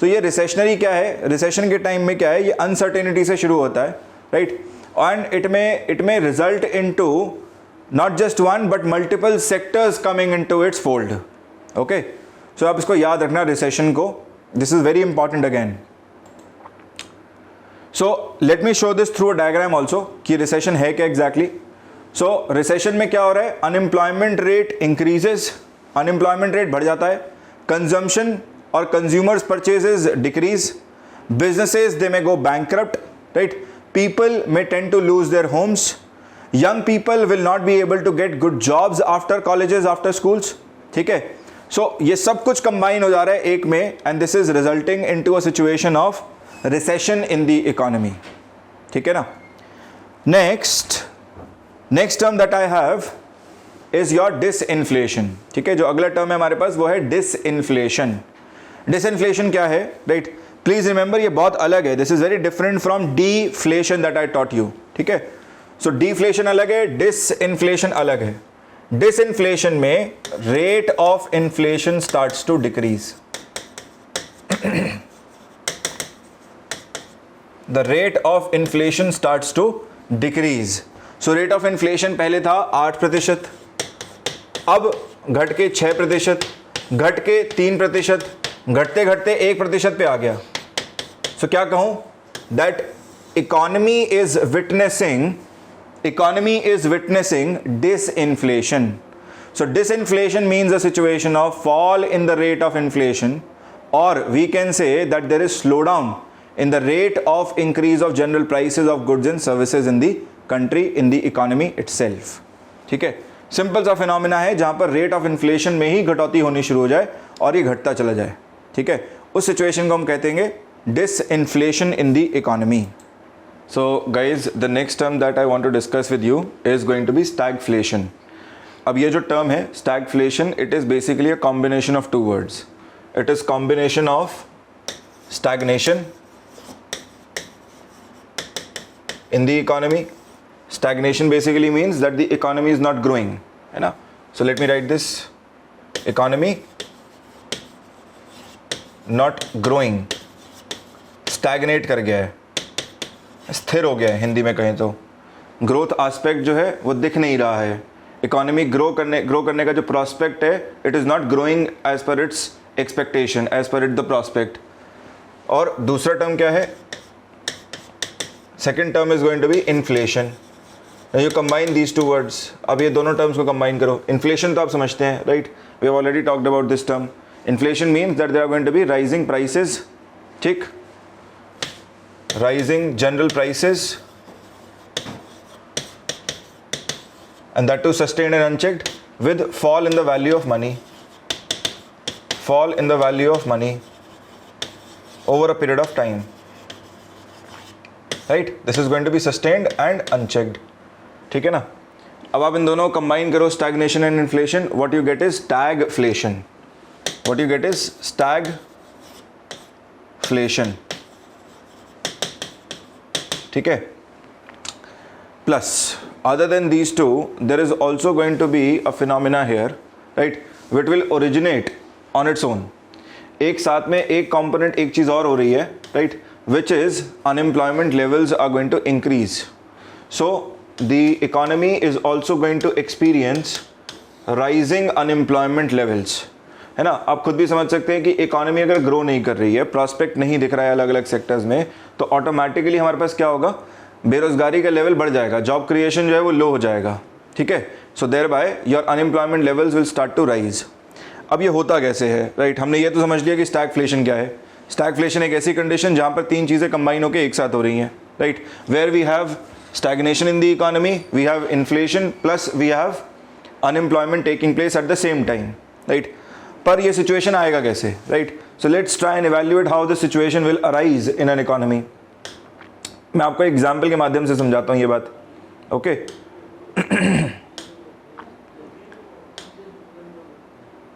तो ये रिसेशनरी क्या है, रिसेशन के टाइम में क्या है, ये अनसर्टेनिटी से शुरू होता है, right, and it may result into not just one but multiple sectors coming into its fold, okay. So आप इसको याद रखना रिसेशन को, this is very important again. So let me show this through a diagram also कि recession है क्या exactly. सो recession में क्या हो रहा है, unemployment rate increases, unemployment rate बढ़ जाता है, कंजम्पशन और consumers purchases decrease, businesses they may go bankrupt, right, people may tend to lose their homes, young people will not be able to get good jobs after colleges, after schools, ठीक है। सो ये सब कुछ combine हो जा रहा है एक में, and this is resulting into a situation of recession in the economy, ठीक है ना। Next term that I have is your disinflation, ठीक है। जो अगला टर्म है हमारे पास वो है डिसइन्फ्लेशन। डिसइन्फ्लेशन क्या है, राइट, प्लीज रिमेंबर ये बहुत अलग है, this is very different from डीफ्लेशन that I taught you, ठीक है। सो डीफ्लेशन अलग है, डिसइन्फ्लेशन अलग है। डिसइन्फ्लेशन में rate of inflation starts to decrease, the rate of inflation starts to decrease. So rate of inflation पहले था 8%, अब घट के 6%, घट के 3%, घटते घटते 1% पे आ गया। सो क्या कहूं, that economy is witnessing disinflation. So disinflation means a situation of fall in the rate of inflation, और we can say that there is slowdown in the rate of increase of general prices of goods and services in the country, in the economy itself, ठीक है। Simple सा phenomena है जहां पर rate of inflation में ही घटौती होनी शुरू हो जाए और ये घटता चला जाए, ठीक है। उस सिचुएशन को हम कहते हैं disinflation in the economy. So guys, the next term that I want to discuss with you is going to be stagflation. अब ये जो टर्म है stagflation, it is basically a combination of 2 words. It is combination of stagnation in the economy. Stagnation basically means that the economy is not growing, है ना। So let me write this, economy not growing, stagnate कर गया है, स्थिर हो गया है हिंदी में कहें तो। ग्रोथ एस्पेक्ट जो है वो दिख नहीं रहा है, इकोनॉमी ग्रो करने का जो प्रोस्पेक्ट है, it is not growing as per its expectation, as per it the prospect. और दूसरा टर्म क्या है, second term is going to be inflation. You combine these two words, अब ये दोनों टर्म्स को कंबाइन करो। इन्फ्लेशन तो आप समझते हैं, right, we have already talked about this term. Inflation means that there are going to be rising prices, ठीक, rising general prices, and that too sustained and unchecked with fall in the value of money, fall in the value of money over a period of time, right? This is going to be sustained and unchecked, ठीक है ना। अब आप इन दोनों को combine करो, stagnation and inflation, what you get is stagflation, what you get is stagflation, ठीक है। Plus, other than these two, there is also going to be a phenomena here, right, which will originate on its own. एक साथ में एक component एक चीज़ और हो रही है, right, which is unemployment levels are going to increase. So the economy is also going to experience rising unemployment levels, है ना। आप खुद भी समझ सकते हैं कि इकोनॉमी अगर ग्रो नहीं कर रही है, प्रॉस्पेक्ट नहीं दिख रहा है अलग अलग सेक्टर्स में, तो ऑटोमेटिकली हमारे पास क्या होगा, बेरोजगारी का लेवल बढ़ जाएगा, जॉब क्रिएशन जो है वो लो हो जाएगा, ठीक है। So thereby your unemployment levels will start to rise. अब ये होता कैसे है, राइट, हमने ये तो समझ लिया कि स्टैगफ्लेशन क्या है। स्टैगफ्लेशन एक ऐसी कंडीशन जहाँ पर तीन चीज़ें कंबाइन होकर एक साथ हो रही हैं, right, where we have stagnation in the economy, we have inflation, plus we have unemployment taking place at the same time, right. पर ये सिचुएशन आएगा कैसे, right. So let's try and evaluate how the situation will arise in an economy. मैं आपको example के माध्यम से समझाता हूं ये बात, okay.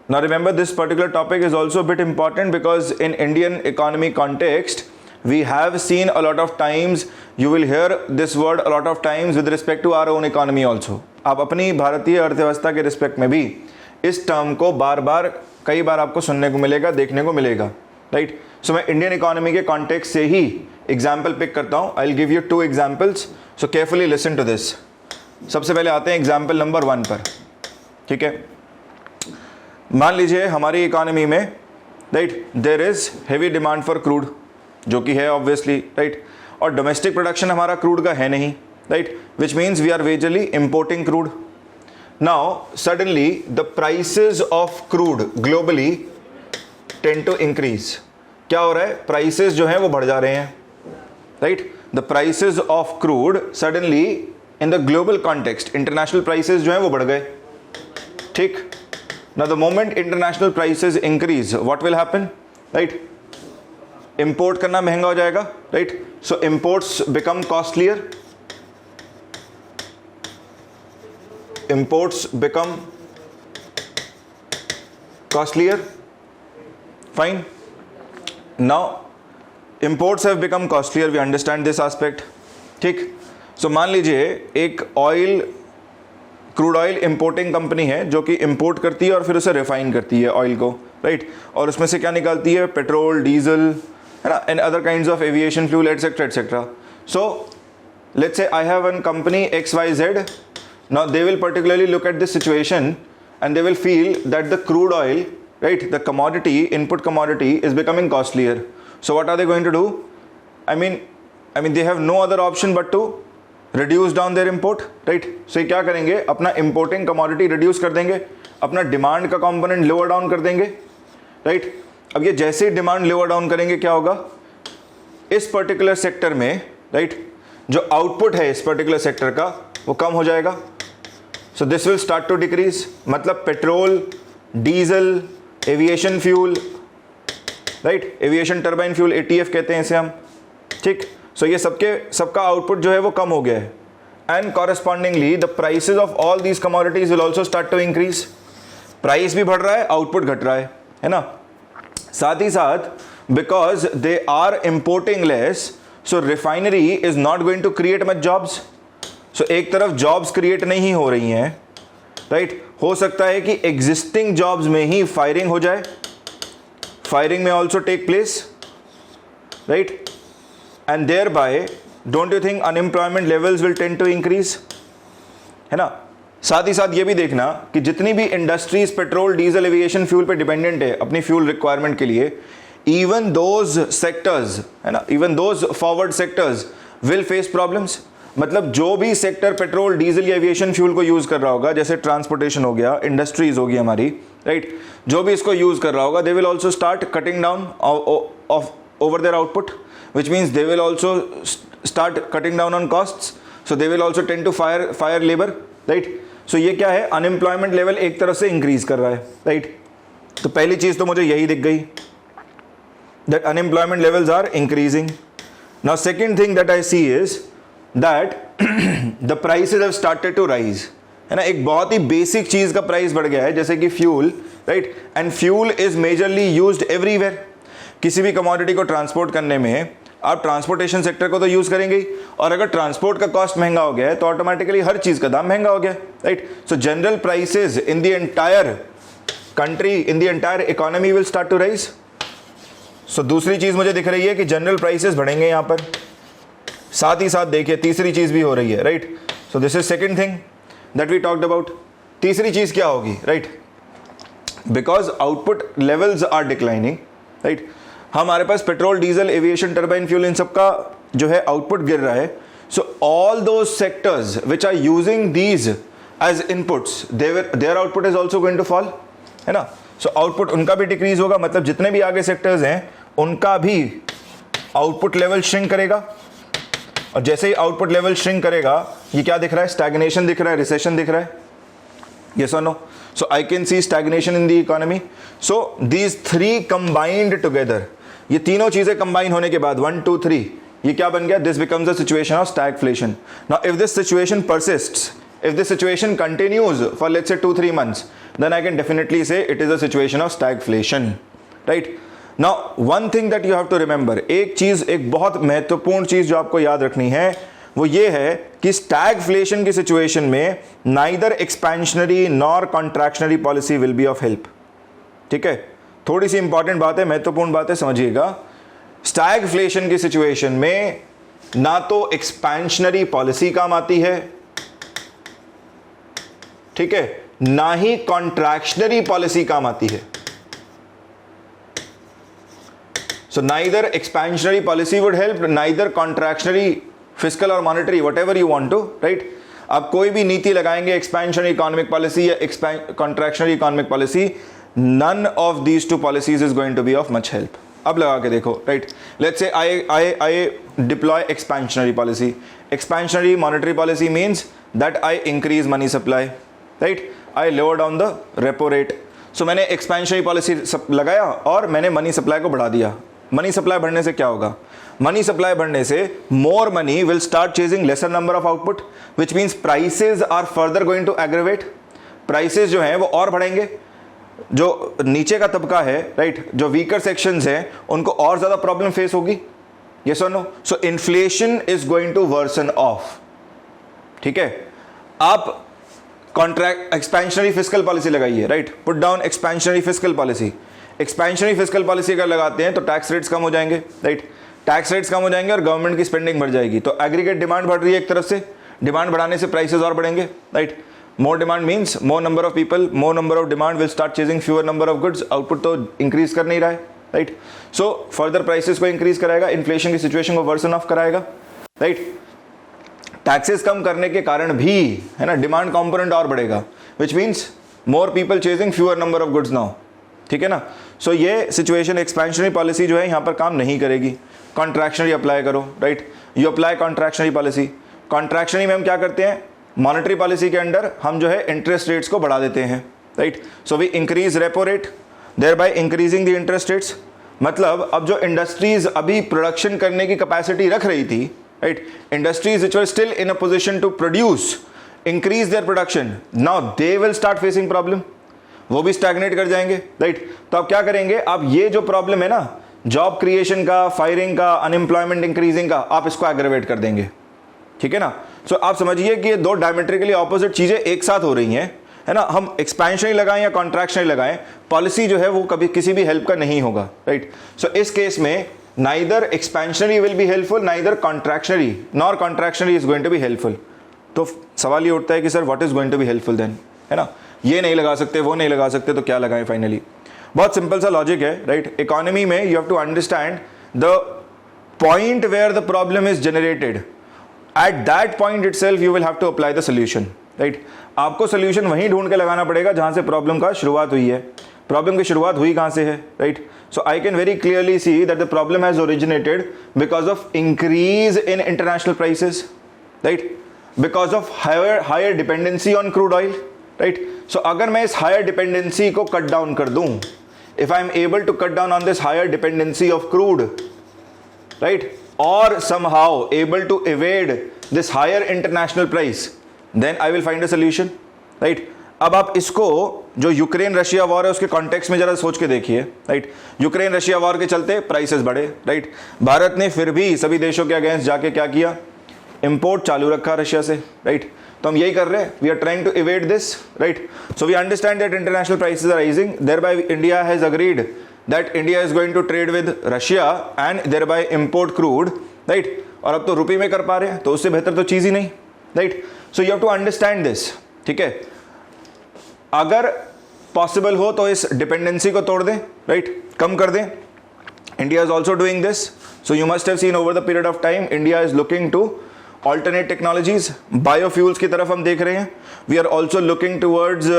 Now remember, this particular topic is also a bit important because in Indian economy context we have seen a lot of times, you will hear this word a lot of times with respect to our own economy also. आप अपनी भारतीय अर्थव्यवस्था के respect में भी इस term को बार बार कई बार आपको सुनने को मिलेगा, देखने को मिलेगा, राइट। सो मैं इंडियन इकोनॉमी के कॉन्टेक्स्ट से ही एग्जाम्पल पिक करता हूँ। I will give you two examples, so carefully listen to this. सबसे पहले आते हैं एग्जाम्पल नंबर 1 पर, ठीक है। मान लीजिए हमारी इकोनॉमी में, right, there is heavy demand for crude, जो कि है ऑब्वियसली, राइट, और डोमेस्टिक प्रोडक्शन हमारा क्रूड का है नहीं, right, which means we are majorly importing crude. Now suddenly the prices of crude globally tend to increase. क्या हो रहा है, प्राइसेस जो हैं वो बढ़ जा रहे हैं, right. The prices of crude suddenly in the global context, international prices जो हैं वो बढ़ गए, ठीक। Now the moment international prices increase, what will happen, right, import करना महंगा हो जाएगा, right. So imports become costlier, imports become costlier, fine. Now imports have become costlier, we understand this aspect, ठीक। सो मान लीजिए एक oil, crude oil importing company है जो कि इंपोर्ट करती है और फिर उसे रिफाइन करती है ऑयल को, राइट, और उसमें से क्या निकालती है, पेट्रोल, डीजल, है ना, and other kinds of aviation fuel etcetera etcetera. So let's say I have one company XYZ, now they will particularly look at this situation and they will feel that the crude oil, right, the commodity, input commodity is becoming costlier. So what are they going to do? I mean they have no other option but to reduce down their import, right? So ये क्या करेंगे, अपना importing commodity reduce कर देंगे, अपना demand का component lower down कर देंगे, right? अब ये जैसे ही demand lower down करेंगे क्या होगा, इस particular sector में, right, जो output है इस particular sector का वो कम हो जाएगा। So this will start to decrease, मतलब petrol, diesel, aviation fuel, right, aviation turbine fuel, ATF कहते हैं इसे हम, ठीक। सो ये सबका आउटपुट जो है वो कम हो गया है, and correspondingly the prices of all these commodities will also start to increase. Price भी बढ़ रहा है, आउटपुट घट रहा है ना। साथ ही साथ because they are importing less, so refinery is not going to create much jobs. So एक तरफ जॉब्स क्रिएट नहीं हो रही हैं, राइट, हो सकता है कि एग्जिस्टिंग जॉब्स में ही फायरिंग हो जाए, फायरिंग में also take place, right, and thereby don't you think unemployment levels will tend to increase, है ना। साथ ही साथ ये भी देखना कि जितनी भी industries petrol, diesel, aviation fuel पे डिपेंडेंट है अपनी फ्यूल रिक्वायरमेंट के लिए, even those sectors, है ना, even those forward sectors will face problems. मतलब जो भी सेक्टर पेट्रोल डीजल या एविएशन फ्यूल को यूज़ कर रहा होगा, जैसे ट्रांसपोर्टेशन हो गया, इंडस्ट्रीज होगी हमारी, राइट, जो भी इसको यूज़ कर रहा होगा, दे will also start cutting down over their output, which means they will also start cutting down on costs, so they will also tend to fire labor, right? So ये क्या है, अनएम्प्लॉयमेंट लेवल एक तरफ से increase कर रहा है, right? तो पहली चीज़ तो मुझे यही दिख गई, that unemployment levels are increasing. Now second thing that I see is that the prices have started to rise, है ना. एक बहुत ही बेसिक चीज़ का प्राइस बढ़ गया है, जैसे कि fuel, right, and fuel is majorly used everywhere. किसी भी कमोडिटी को ट्रांसपोर्ट करने में आप ट्रांसपोर्टेशन सेक्टर को तो यूज़ करेंगे ही, और अगर ट्रांसपोर्ट का कॉस्ट महंगा हो गया है तो ऑटोमेटिकली हर चीज़ का दाम महंगा हो गया है, right. So general prices in the entire country, in the entire economy will start to rise. So दूसरी चीज़ मुझे दिख रही है कि जनरल प्राइसेस बढ़ेंगे यहाँ पर, साथ ही साथ देखिए तीसरी चीज़ भी हो रही है, right. So this is second thing that we talked about. तीसरी चीज़ क्या होगी, right, because output levels are declining, right. हमारे पास petrol, diesel, aviation, turbine fuel, इन सब का जो है आउटपुट गिर रहा है. So all those sectors which are using these as inputs, their output is also going to fall, है ना. सो आउटपुट उनका भी डिक्रीज होगा, मतलब जितने भी आगे सेक्टर्स हैं उनका भी आउटपुट लेवल श्रिंक करेगा. और जैसे ही आउटपुट लेवल श्रिंक करेगा, ये क्या दिख रहा है, स्टैग्नेशन दिख रहा है, रिसेशन दिख रहा है, yes or no? So I can see stagnation in the economy. So these three combined together, ये तीनों चीजें कंबाइन होने के बाद 1 2 3 ये क्या बन गया, this becomes a situation of stagflation. Now if this situation persists, if this situation continues for let's say 2-3 months, then I can definitely say it is a situation of stagflation, right? Now one thing that you have to remember, एक चीज, एक बहुत महत्वपूर्ण चीज जो आपको याद रखनी है वो ये है कि स्टैगफ्लेशन की सिचुएशन में neither expansionary nor contractionary policy will be of help. ठीक है, थोड़ी सी इंपॉर्टेंट बात है, महत्वपूर्ण बात है, समझिएगा. स्टैगफ्लेशन की सिचुएशन में ना तो एक्सपेंशनरी पॉलिसी काम आती है, ठीक है, ना ही कॉन्ट्रैक्शनरी पॉलिसी काम आती है. So neither expansionary policy would help, neither contractionary, fiscal और monetary, whatever you want to, right. आप कोई भी नीति लगाएंगे, एक्सपेंशनरी इकोनॉमिक पॉलिसी या contractionary economic policy, none of these two policies is going to be of much help. अब लगा के देखो, right. Let's say I deploy expansionary policy. Expansionary monetary policy means that I increase money supply, right, I lower down the repo rate. सो मैंने expansionary policy लगाया और मैंने money supply को बढ़ा दिया. मनी सप्लाई बढ़ने से क्या होगा, मनी सप्लाई बढ़ने से more money will start chasing lesser number of output, which means prices are further going to aggravate. Prices जो हैं वो और बढ़ेंगे, जो नीचे का तबका है, राइट, जो वीकर सेक्शंस हैं उनको और ज़्यादा प्रॉब्लम फेस होगी. यस और no? So inflation is going to worsen off. ठीक है, आप कॉन्ट्रैक्ट एक्सपेंशनरी फिस्कल पॉलिसी लगाइए, right, put down expansionary fiscal policy. Expansionary fiscal policy अगर लगाते हैं तो टैक्स रेट्स कम हो जाएंगे, राइट, टैक्स रेट्स कम हो जाएंगे और गवर्नमेंट की स्पेंडिंग बढ़ जाएगी. तो एग्रीगेट डिमांड बढ़ रही है एक तरफ से, डिमांड बढ़ाने से प्राइसेस और बढ़ेंगे, right. More demand means more number of people, more number of demand will start chasing fewer number of goods. Output तो इंक्रीज कर नहीं रहा है, राइट. सो फर्दर प्राइसेस को इंक्रीज कराएगा, इन्फ्लेशन की सिचुएशन को वर्सन ऑफ कराएगा, राइट. टैक्सेस कम करने के कारण भी, है ना, डिमांड कंपोनेंट और बढ़ेगा, which means more people chasing fewer number of goods now. ठीक है ना. सो ये सिचुएशन, एक्सपेंशनरी पॉलिसी जो है यहाँ पर काम नहीं करेगी. कॉन्ट्रैक्शनरी अप्लाई करो, right, you apply contractionary policy. Contractionary में हम क्या करते हैं, मॉनेटरी पॉलिसी के अंडर हम जो है इंटरेस्ट रेट्स को बढ़ा देते हैं, right. So we increase repo rate, thereby increasing the interest rates. मतलब अब जो इंडस्ट्रीज अभी प्रोडक्शन करने की कैपेसिटी रख रही थी, right, industries which were still in a position to produce, increase their production, now they will start facing problem, वो भी स्टैग्नेट कर जाएंगे, राइट. तो आप क्या करेंगे, आप ये जो प्रॉब्लम है ना, जॉब क्रिएशन का, फायरिंग का, अनएम्प्लॉयमेंट इंक्रीजिंग का, आप इसको एग्रेवेट कर देंगे. ठीक है ना. सो आप समझिए कि ये दो डायमेट्रिकली ऑपोजिट चीजें एक साथ हो रही हैं, है ना. हम एक्सपेंशनरी लगाएं या कॉन्ट्रैक्शनरी लगाएं, पॉलिसी जो है वो कभी किसी भी हेल्प का नहीं होगा, राइट. सो इस केस में neither expansionary will be helpful, neither contractionary nor contractionary is going to be helpful. तो सवाल ये उठता है कि sir what is going to be helpful then, है ना. ये नहीं लगा सकते, वो नहीं लगा सकते, तो क्या लगाएं फाइनली. बहुत सिंपल सा लॉजिक है, राइट? इकोनॉमी में you have to understand the point where the problem is generated, at that point itself you will have to apply the solution, right? आपको सोल्यूशन वहीं ढूंढ के लगाना पड़ेगा जहां से प्रॉब्लम का शुरुआत हुई है। प्रॉब्लम की शुरुआत हुई कहां से है, right? So I can very clearly see that the problem has originated because of increase in international prices, right? Because of higher dependency on crude oil, right? So अगर मैं इस हायर डिपेंडेंसी को कट डाउन कर दूं, if I am able to cut down on this higher dependency of crude, right, or somehow able to evade this higher international price, then I will find a solution, right? अब आप इसको जो Ukraine Russia war है उसके context में जरा सोच के देखिए, राइट? यूक्रेन रशिया वॉर के चलते प्राइसेस बढ़े, राइट? भारत ने फिर भी सभी देशों के अगेंस्ट जाके क्या किया, इंपोर्ट चालू रखा रशिया से, राइट? तो हम यही कर रहे हैं, we are trying to evade this, right? So we understand that international prices are rising, thereby India has agreed that India is going to trade with Russia and thereby import crude, right? और अब तो रुपये में कर पा रहे हैं, तो उससे बेहतर तो चीज़ ही नहीं, right? So you have to understand this, ठीक है? अगर पॉसिबल हो तो इस डिपेंडेंसी को तोड़ दें, राइट? कम कर दें। India is also doing this, so you must have seen over the period of time India is looking to alternate technologies, biofuels की तरफ हम देख रहे हैं। We are also looking towards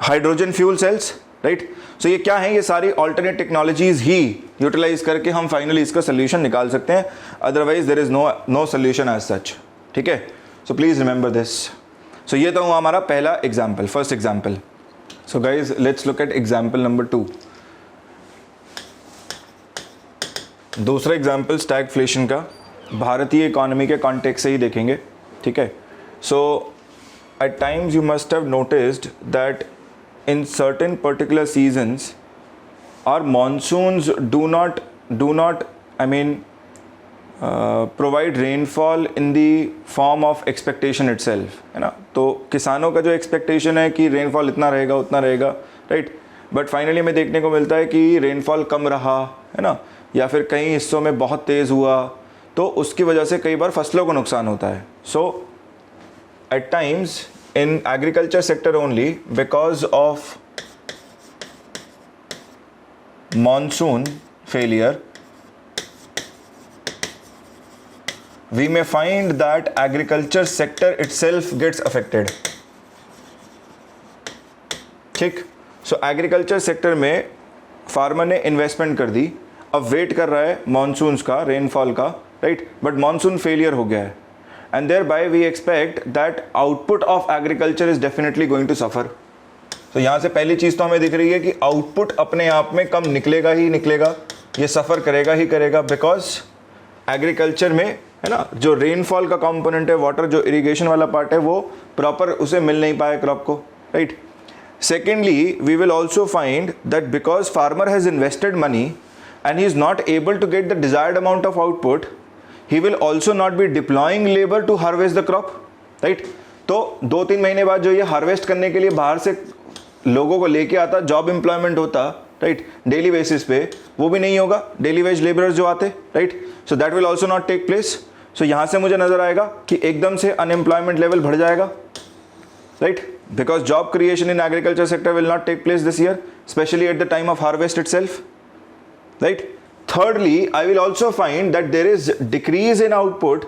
hydrogen fuel cells, right? So ये क्या है, ये सारी ऑल्टरनेट टेक्नोलॉजीज ही यूटिलाइज करके हम फाइनली इसका सोल्यूशन निकाल सकते हैं, otherwise there is no solution as such, ठीक है? So please remember this. So ये तो हुआ हमारा पहला example, first example. So guys let's look at example number 2। दूसरा एग्जाम्पल स्टैगफ्लेशन का, भारतीय इकोनॉमी के कॉन्टेक्स्ट से ही देखेंगे, ठीक है? So at times you must have noticed that in certain particular seasons our monsoons do not provide rainfall in the form of expectation itself, है ना? तो किसानों का जो एक्सपेक्टेशन है कि रेनफॉल इतना रहेगा उतना रहेगा, राइट? बट फाइनली हमें देखने को मिलता है कि रेनफॉल कम रहा, है ना? या फिर कई हिस्सों में बहुत तेज़ हुआ, तो उसकी वजह से कई बार फसलों को नुकसान होता है। So at times in agriculture sector only, because of monsoon failure, we may find that agriculture sector itself gets affected, ठीक? सो एग्रीकल्चर सेक्टर में फार्मर ने इन्वेस्टमेंट कर दी, अब वेट कर रहा है मानसून्स का, रेनफॉल का, राइट? बट मानसून फेलियर हो गया है, and thereby we expect that output of agriculture is definitely going to suffer. तो यहाँ से पहली चीज़ तो हमें दिख रही है कि आउटपुट अपने आप में कम निकलेगा ही निकलेगा, ये सफ़र करेगा ही करेगा, बिकॉज एग्रीकल्चर में, है ना, जो रेनफॉल का कंपोनेंट है, वाटर जो इरिगेशन वाला पार्ट है, वो प्रॉपर उसे मिल नहीं पाया क्रॉप को, right? Secondly we will also find that because farmer has invested money and he is not able to get the desired amount of output, he will also not be deploying labor to harvest the crop, right? तो 2-3 महीने बाद जो ये harvest करने के लिए बाहर से लोगों को लेके आता, जॉब एम्प्लॉयमेंट होता, राइट, डेली बेसिस पे, वो भी नहीं होगा, डेली वेज लेबरर्स जो आते, right? So that will also not take place. So यहाँ से मुझे नजर आएगा कि एकदम से अनएम्प्लॉयमेंट लेवल बढ़ जाएगा, right? Because job creation in agriculture sector will not take place this year, specially at the time of harvest itself, right? Thirdly, I will also find that there is decrease in output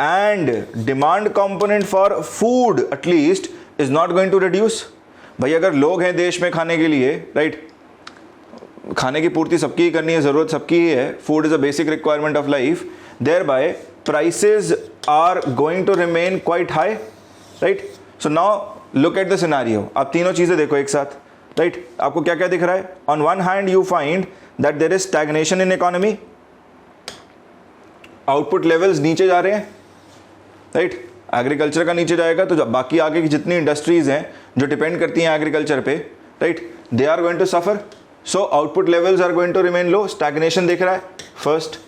and demand component for food at least is not going to reduce. भाई अगर लोग हैं देश में खाने के लिए, right? खाने की पूर्ति सबकी ही करनी है, ज़रूरत सबकी ही है, food is a basic requirement of life, thereby prices are going to remain quite high, right? So now look at the scenario. आप तीनों चीज़ें देखो एक साथ, right? आपको क्या क्या दिख रहा है? On one hand you find that there is stagnation in economy, output levels नीचे जा रहे हैं, right? एग्रीकल्चर का नीचे जाएगा तो बाकी आगे की जितनी इंडस्ट्रीज हैं जो डिपेंड करती हैं एग्रीकल्चर पे, right, they are going to suffer, so output levels are going to remain low, stagnation दिख रहा है। First,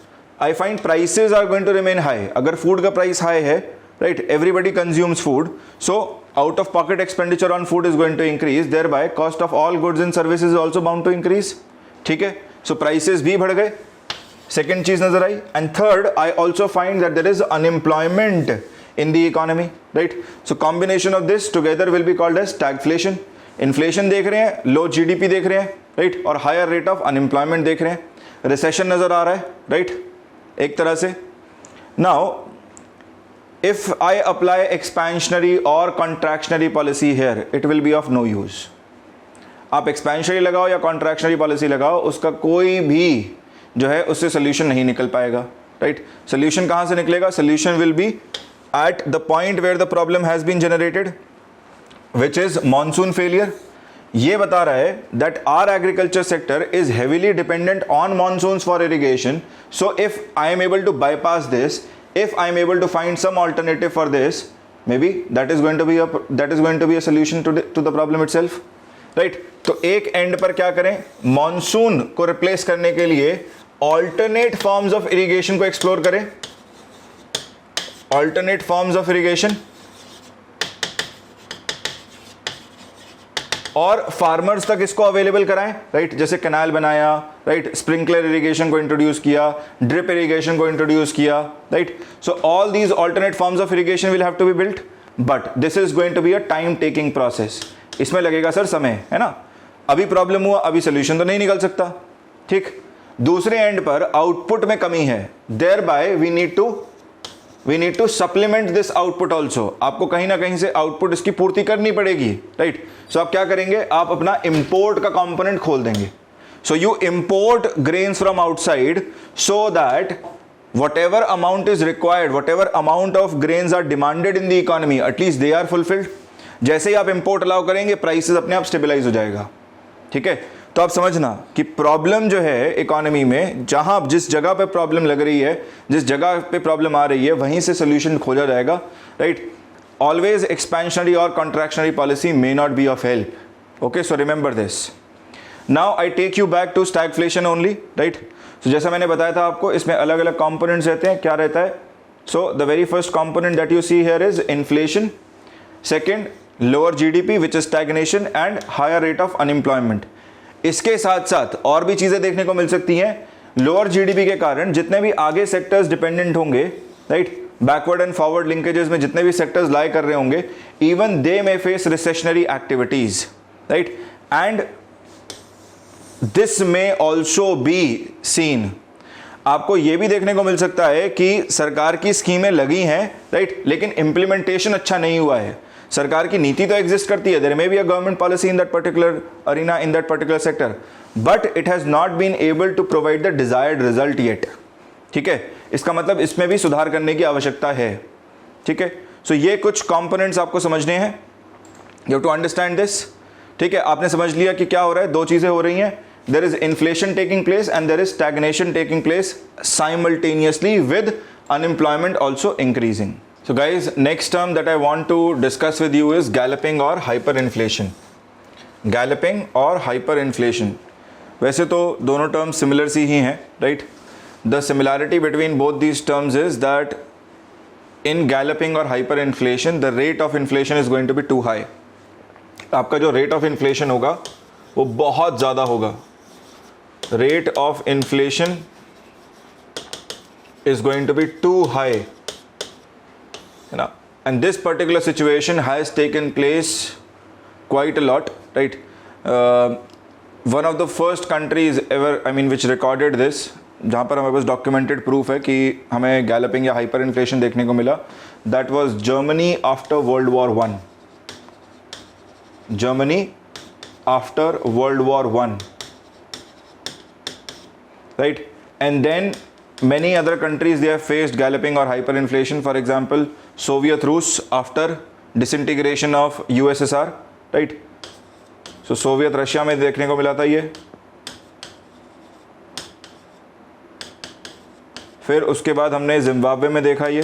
I find prices are going to remain high. अगर फूड का प्राइस हाई है, right, everybody consumes food, so out of pocket expenditure on food is going to increase, thereby cost of all goods and services is also bound to increase, ठीक है? सो prices भी बढ़ गए, second चीज नजर आई। And third, I also find that there is unemployment in the economy, right? So combination of this together will be called as stagflation. Inflation देख रहे हैं, लो जीडीपी देख रहे हैं, राइट, और हायर रेट ऑफ अनएम्प्लॉयमेंट देख रहे हैं, रिसेशन नज़र आ रहा है, राइट, एक तरह से. Now if I apply expansionary और contractionary policy here, it will be of no use. आप एक्सपेंशनरी लगाओ या कॉन्ट्रैक्शनरी पॉलिसी लगाओ, उसका कोई भी जो है उससे सोल्यूशन नहीं निकल पाएगा, राइट. सोल्यूशन कहाँ से निकलेगा? Solution will be at the point where the problem has been generated, which is monsoon failure. ये बता रहा है that our agriculture sector is heavily dependent on monsoons for irrigation. So if I am able to bypass this, if I am able to find some alternative for this, maybe that is going to be a solution to the problem itself, right. तो एक and पर क्या करें, monsoon को replace करने के लिए alternate forms of irrigation को एक्सप्लोर करें, ऑल्टरनेट फॉर्म्स ऑफ इरिगेशन, और फार्मर्स तक इसको अवेलेबल कराएं, राइट. जैसे कैनाल बनाया, राइट, स्प्रिंकलर इरिगेशन को इंट्रोड्यूस किया, ड्रिप इरिगेशन को इंट्रोड्यूस किया, right. So all these alternate forms of irrigation will have to be built, but this is going to be a time taking process. इसमें लगेगा sir समय, है ना. अभी प्रॉब्लम हुआ, अभी सोल्यूशन तो नहीं निकल सकता, ठीक. दूसरे एंड पर आउटपुट में कमी है, thereby we need to supplement this output also. आपको कहीं ना कहीं से आउटपुट इसकी पूर्ति करनी पड़ेगी, राइट. सो आप क्या करेंगे, आप अपना इंपोर्ट का कंपोनेंट खोल देंगे. So you import grains from outside so that whatever amount is required, whatever amount of grains are demanded in the economy, at least they are fulfilled. जैसे ही आप इंपोर्ट अलाउ करेंगे, प्राइसेस अपने आप stabilise हो जाएगा, ठीक है. तो आप समझना कि प्रॉब्लम जो है इकोनॉमी में, जहां जिस जगह पे प्रॉब्लम लग रही है, जिस जगह पे प्रॉब्लम आ रही है, वहीं से सोल्यूशन खोजा जाएगा, राइट. ऑलवेज एक्सपेंशनरी और contractionary policy may not be of help. Okay, so remember this. Now I take you back to stagflation only, right. तो जैसा मैंने बताया था आपको, इसमें अलग अलग कंपोनेंट्स रहते हैं. क्या रहता है? So the very first component that you see here is inflation. Second, lower GDP which is stagnation and higher rate of unemployment. इसके साथ साथ और भी चीजें देखने को मिल सकती हैं. लोअर जीडीपी के कारण जितने भी आगे सेक्टर्स डिपेंडेंट होंगे, right, backward and forward linkages में जितने भी सेक्टर्स लाई कर रहे होंगे, even they may face recessionary activities, right. And this may also be seen. आपको यह भी देखने को मिल सकता है कि सरकार की स्कीमें लगी हैं, राइट, लेकिन इंप्लीमेंटेशन अच्छा नहीं हुआ है. सरकार की नीति तो एग्जिस्ट करती है, there may be a government policy in that particular arena, in that particular sector, but it has not been able to provide the desired result yet. ठीक है, इसका मतलब इसमें भी सुधार करने की आवश्यकता है. ठीक है, सो ये कुछ कंपोनेंट्स आपको समझने हैं, you have to understand this. ठीक है, आपने समझ लिया कि क्या हो रहा है, दो चीजें हो रही हैं. There is inflation taking place and there is stagnation taking place simultaneously with unemployment also increasing. So guys, next term that I want to discuss with you is galloping or hyperinflation. Galloping or hyperinflation. वैसे तो दोनों terms similar सी ही हैं, right? The similarity between both these terms is that in galloping or hyperinflation, the rate of inflation is going to be too high. आपका जो rate of inflation होगा वो बहुत ज़्यादा होगा. Rate of inflation is going to be too high, you know, and this particular situation has taken place quite a lot, right? One of the first countries ever, I mean, which recorded this, जहाँ पर हमारे पास documented proof है कि हमें galloping या hyperinflation देखने को मिला, that was Germany after World War I. Germany after World War I. Right, and then many other countries, they have faced galloping or hyperinflation. For example, Soviet Rus after disintegration of USSR, right? So Soviet Russia में देखने को मिला था ये. फिर उसके बाद हमने जिम्बाब्वे में देखा ये.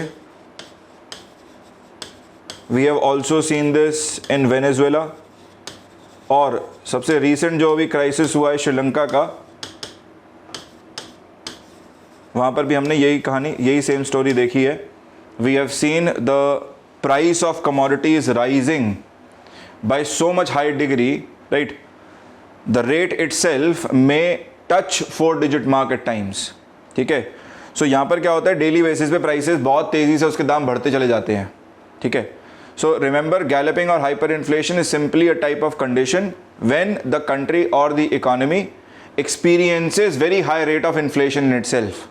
We have also seen this in Venezuela. और सबसे recent जो अभी क्राइसिस हुआ है श्रीलंका का, वहाँ पर भी हमने यही कहानी, यही सेम स्टोरी देखी है. We have seen the price of commodities rising by so much high degree, right. The rate itself may touch 4 digit mark at times. ठीक है, सो यहाँ पर क्या होता है, डेली बेसिस पे प्राइसेस बहुत तेज़ी से उसके दाम बढ़ते चले जाते हैं. ठीक है, So remember, galloping or hyperinflation is simply a type of condition when the country or the economy experiences very high rate of inflation in itself.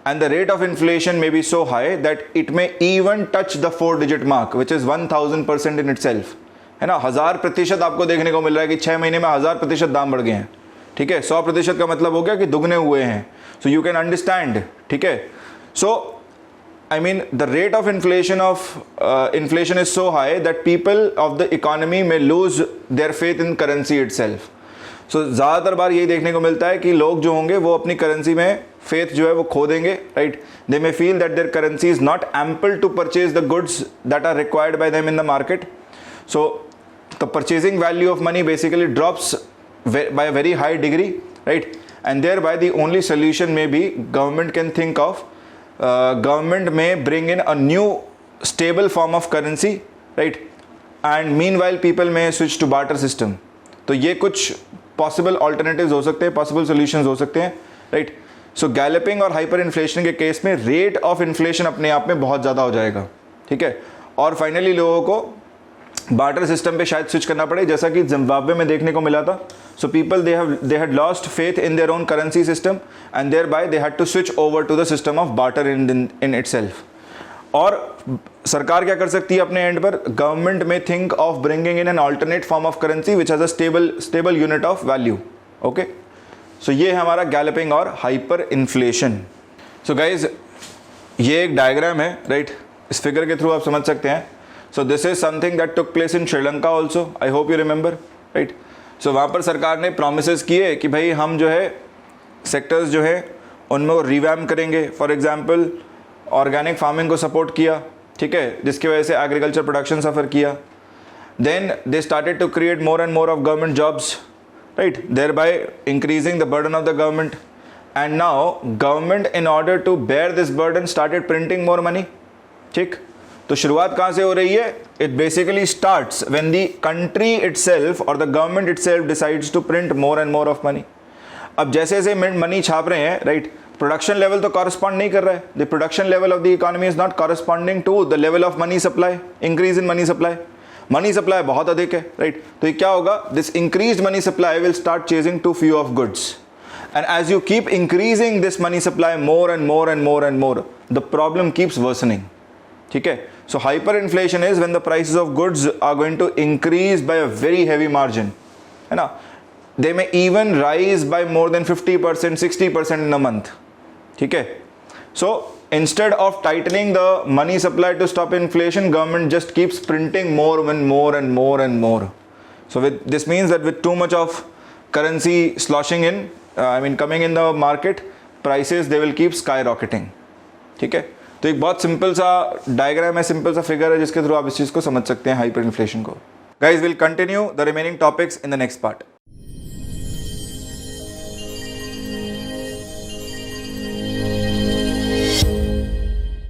And the rate of inflation may be so high that it may even touch the 4-digit mark, which is 1000% in itself. है ना, 1000% आपको देखने को मिल रहा है कि 6 महीने में 1000% दाम बढ़ गए हैं. ठीक है, 100% का मतलब हो गया कि दुगने हुए हैं. So you can understand. ठीक है, so I mean the rate of inflation is so high that people of the economy may lose their faith in currency itself. So ज़्यादातर बार यही देखने को मिलता है कि लोग जो होंगे वो अपनी करेंसी में फेथ जो है वो खो देंगे, right. They may feel that their currency is not ample to purchase the goods that are required by them in the market. So the purchasing value of money basically drops by a very high degree, right, and thereby the only solution may be government can think of government may bring in a new stable form of currency, right, and meanwhile people may switch to barter system. तो ये कुछ possible alternatives हो सकते हैं, possible solutions हो सकते हैं, right. So galloping और hyper inflation के केस में rate of inflation अपने आप में बहुत ज़्यादा हो जाएगा. ठीक है, और फाइनली लोगों को बार्टर सिस्टम पे शायद स्विच करना पड़े, जैसा कि जिम्बाब्वे में देखने को मिला था. So people they had lost faith in their own currency system and thereby they had to switch over to the system of barter in itself. और सरकार क्या कर सकती है अपने एंड पर? Government may think of bringing in an alternate form of currency which has a stable unit of value. Okay, so ये है हमारा गैलपिंग और हाइपर इन्फ्लेशन. सो गाइज, ये एक डायग्राम है, राइट. इस फिगर के थ्रू आप समझ सकते हैं. So this is something that took place in Sri Lanka also. I hope you remember, right? So वहाँ पर सरकार ने promises किए कि भाई हम जो है सेक्टर्स जो है उनमें वो रिवैम्प करेंगे. फॉर एग्जांपल ऑर्गेनिक फार्मिंग को सपोर्ट किया, ठीक है, जिसकी वजह से एग्रीकल्चर प्रोडक्शन सफ़र किया. Then they started to create more and more of government jobs, right, thereby increasing the burden of the government. And now government in order to bear this burden started printing more money. ठीक, तो शुरुआत कहाँ से हो रही है? It basically starts when the country itself और the government itself decides to print more and more of money. अब जैसे जैसे मनी छाप रहे हैं, राइट, प्रोडक्शन लेवल तो कॉरस्पॉन्ड नहीं कर रहा है. The production level of the economy is not corresponding to the level of money supply, increase in money supply. Money supply बहुत अधिक है, राइट. तो ये क्या होगा? This increased money supply will start chasing too few of goods. And as you keep increasing this money supply more and more and more and more, the problem keeps worsening. ठीक है, so hyperinflation is when the prices of goods are going to increase by a very heavy margin, है ना. They may even rise by more than 50%, 60% in a month. ठीक है, so instead of tightening the money supply to stop inflation, government just keeps printing more and more and more and more. So this means that with too much of currency sloshing in, coming in the market, prices they will keep skyrocketing. ठीक है, तो एक बहुत simple सा diagram है, simple सा figure है जिसके थ्रू आप इस चीज़ को समझ सकते हैं, हाइपर इन्फ्लेशन को. Guys will continue the remaining topics in the next part.